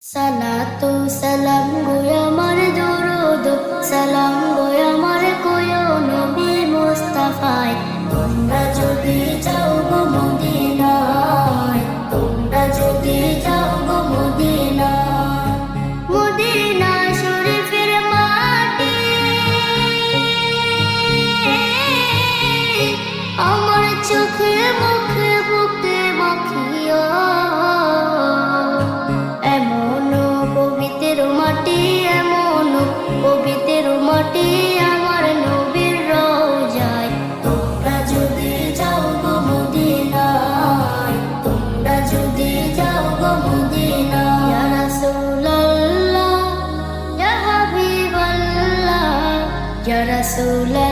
সালাতু সালাম গো আমার দরুদ সালাম গো আমার কোয় নবী মুস্তাফায় তোমরা যদি যাও গো মদিনায় তোমরা যদি যাও গো মদিনায় মদিনা শরীফের মাটি আমার চোখে মুখে বুকে মাখিয়া পবিত্র মাটি আমার নবীর রওজায় তোমরা যদি যাও গো মদিনায় তোমরা যদি যাও গো মদিনায় ইয়া রাসূলুল্লাহ ইয়া হাবিবাল্লাহ ইয়া রাসূলুল্লাহ